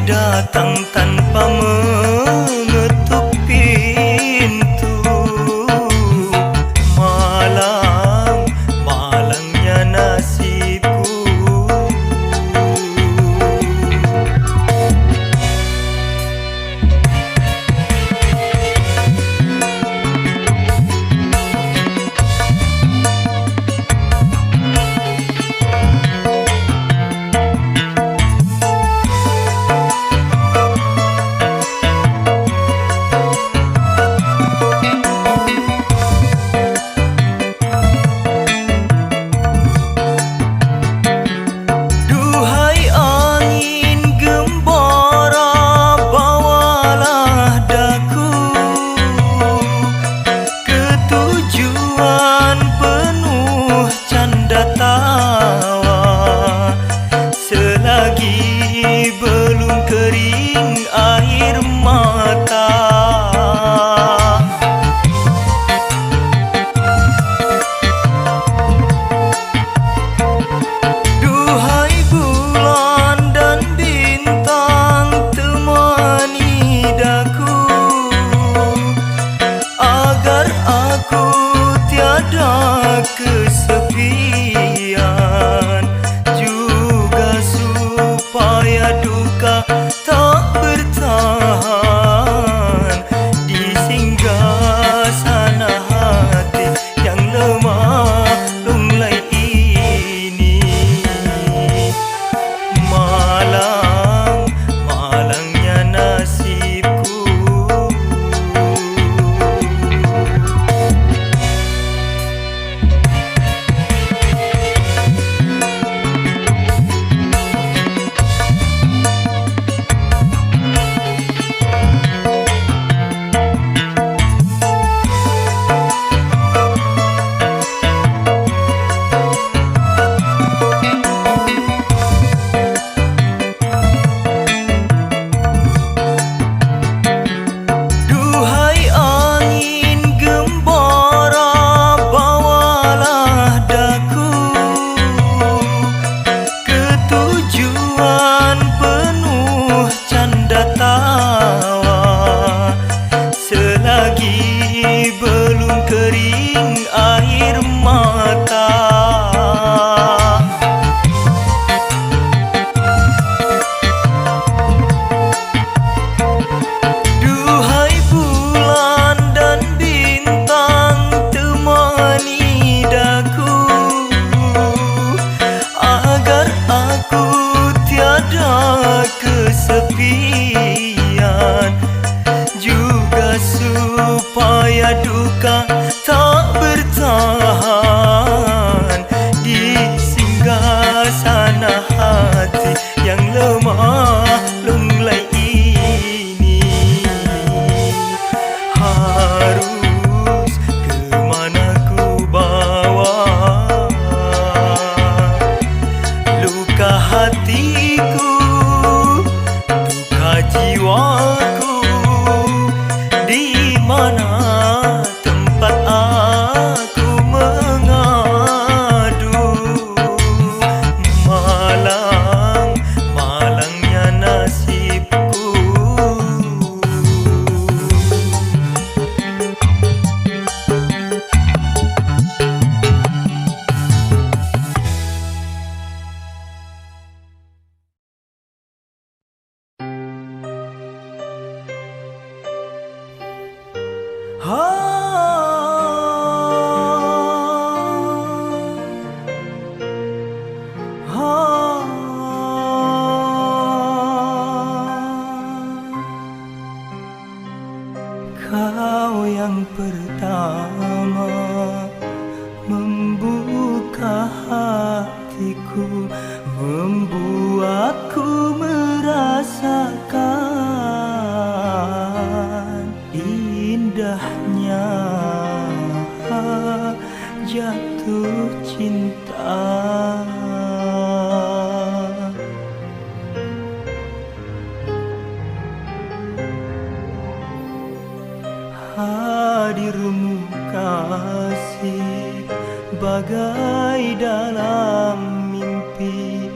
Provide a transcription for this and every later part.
datang tanpa mengetuk pintu. Malang, malangnya nasibku. Selagi belum kering air mata, duhai bulan dan bintang temani daku, agar aku tiada kesepian, supaya duka tak bertahan di singgah sana hati yang lemah lunglai ini. Malang, malangnya nasibku. cinta. Hadirmu kasih bagai dalam mimpi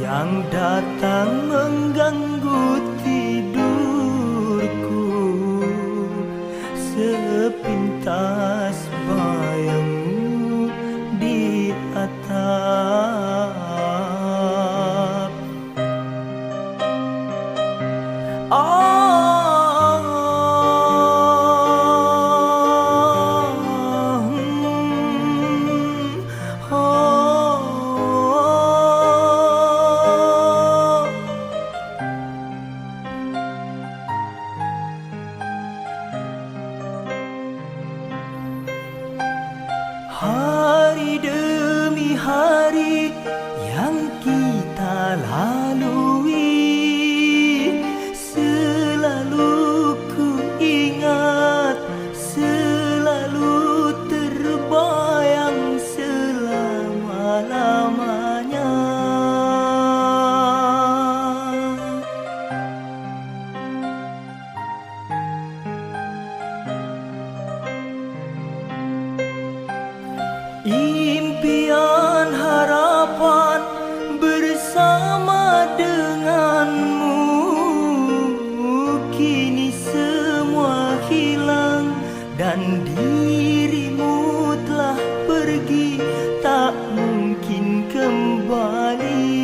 yang datang mengganggu tidurku. Sepintas bayangmu di atap. Hari demi hari yang kita lalui, selalu ku ingat, selalu terbayang selama-lamanya. Impian harapan bersama denganmu, kini semua hilang dan dirimu telah pergi, tak mungkin kembali.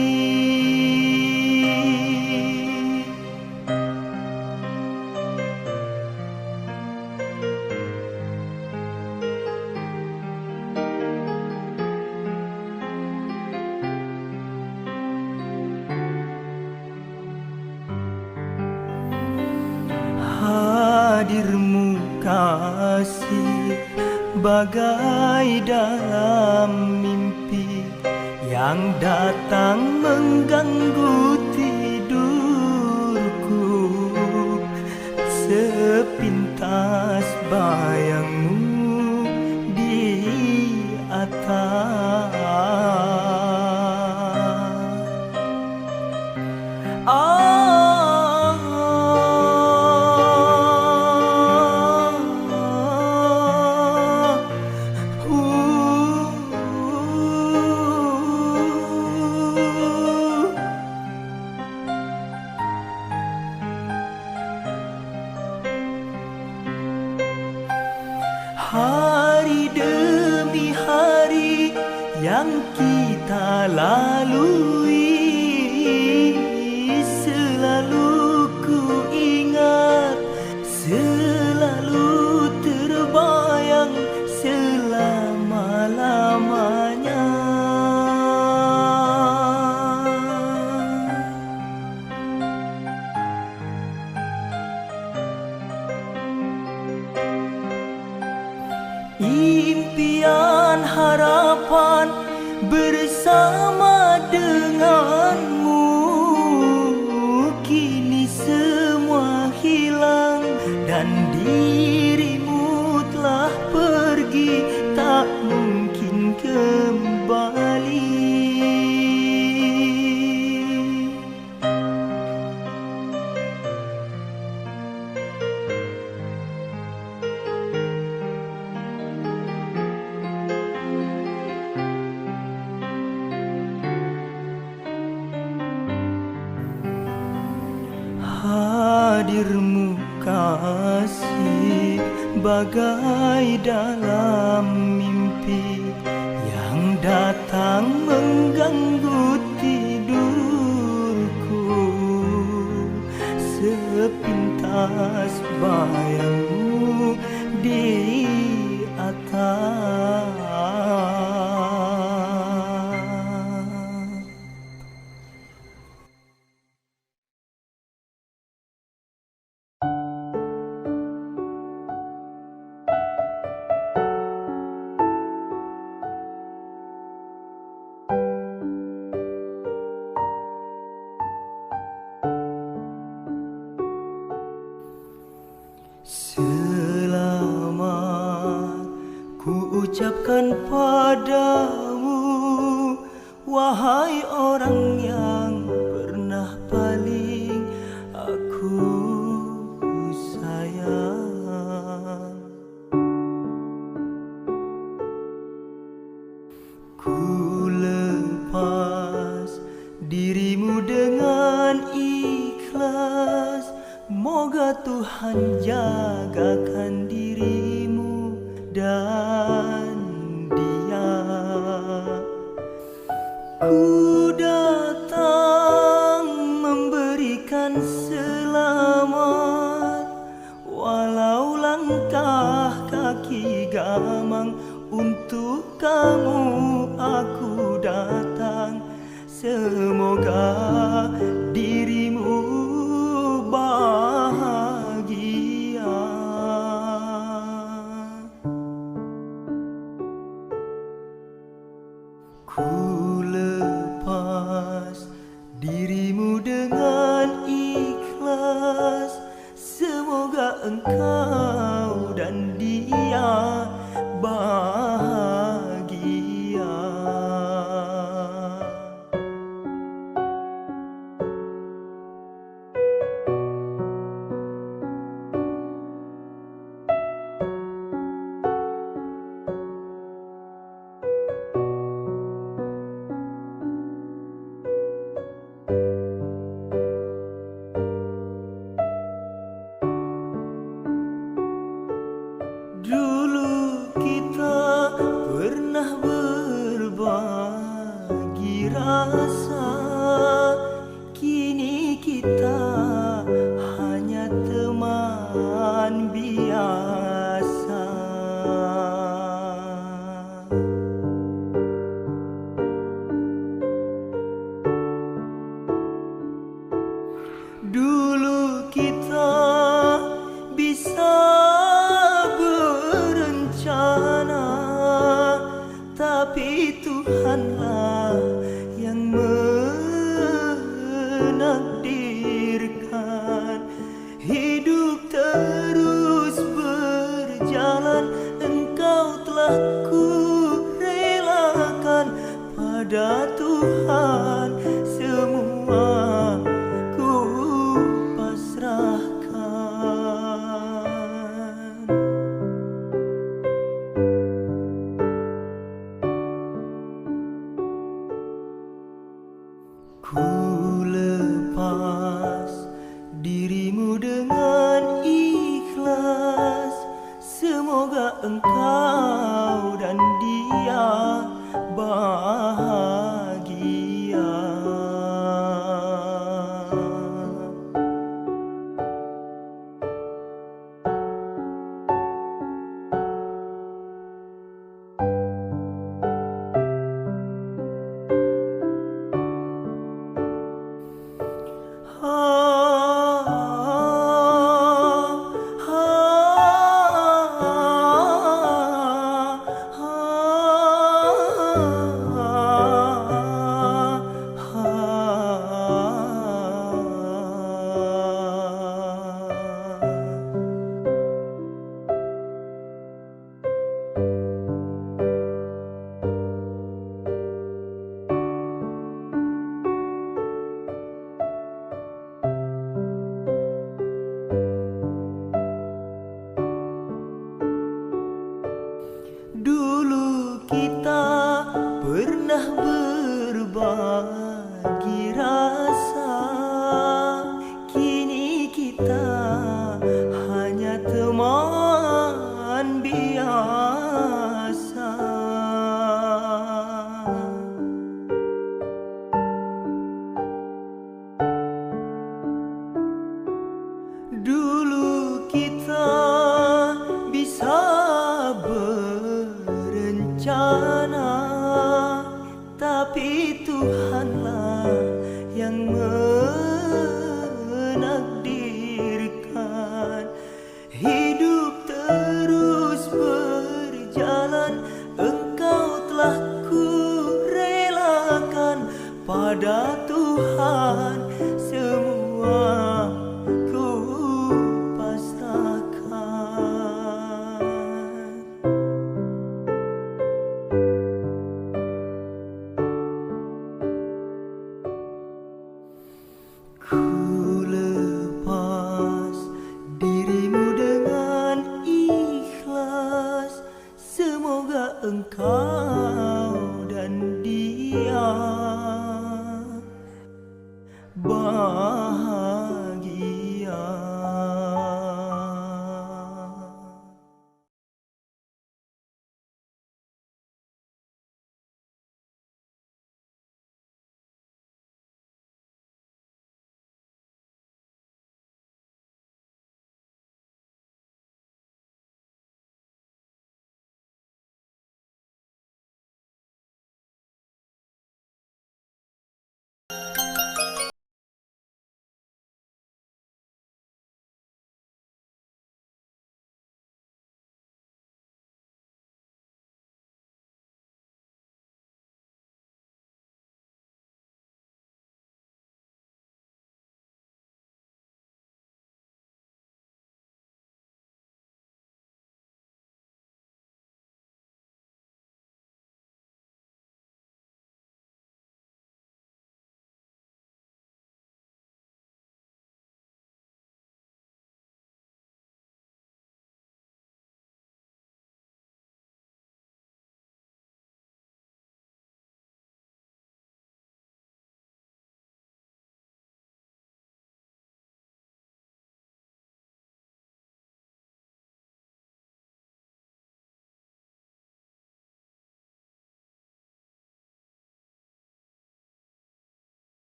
Hadirmu kasih bagai dalam mimpi yang datang mengganggu tidurku. Sepintas bayangmu di atap. Hari demi hari yang kita lalui, selalu ku ingat, selalu terbayang selama-lamanya. Impian harapan bersama denganmu, kini semua hilang dan dirimu telah pergi, tak mungkin kembali. Hadirmu kasih bagai dalam mimpi yang datang mengganggu tidurku. Sepintas bayangmu di atap. Selamat ku ucapkan padamu Wahai orang yang pernah paling aku sayang, ku lepas dirimu dengan ikhlas. Moga Tuhan jagakan dirimu dan dia. Ku datang memberikan selamat, walau langkah kaki gamang. Untuk kamu aku datang, semoga dirimu bahagia. Ku lepas dirimu dengan ikhlas, semoga engkau dan dia bahagia. Dulu kita pernah berbagi rasa, kini kita hanya teman biasa. Dulu kita bisa berencana, tapi Tuhanlah yang menakdirkan. Hidup terus berjalan, engkau telah ku relakan. Pada Tuhan semua ku pasrahkan. Ku lepas dirimu dengan ikhlas, semoga engkau dan dia bahagia. Dulu kita pernah berbagi rasa, kini kita hanya teman biasa. Dulu kita bisa berencana, tapi Tuhanlah yang menakdirkan. Hidup terus berjalan, engkau telah ku relakan. Pada Tuhan semua ku pasrahkan. kau dan dia bahagia.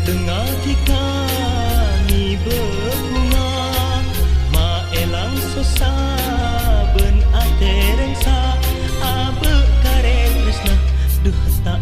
Tengah tika ni berbunga ma elang sosa ben ate rengsa abe kare tresna duh tak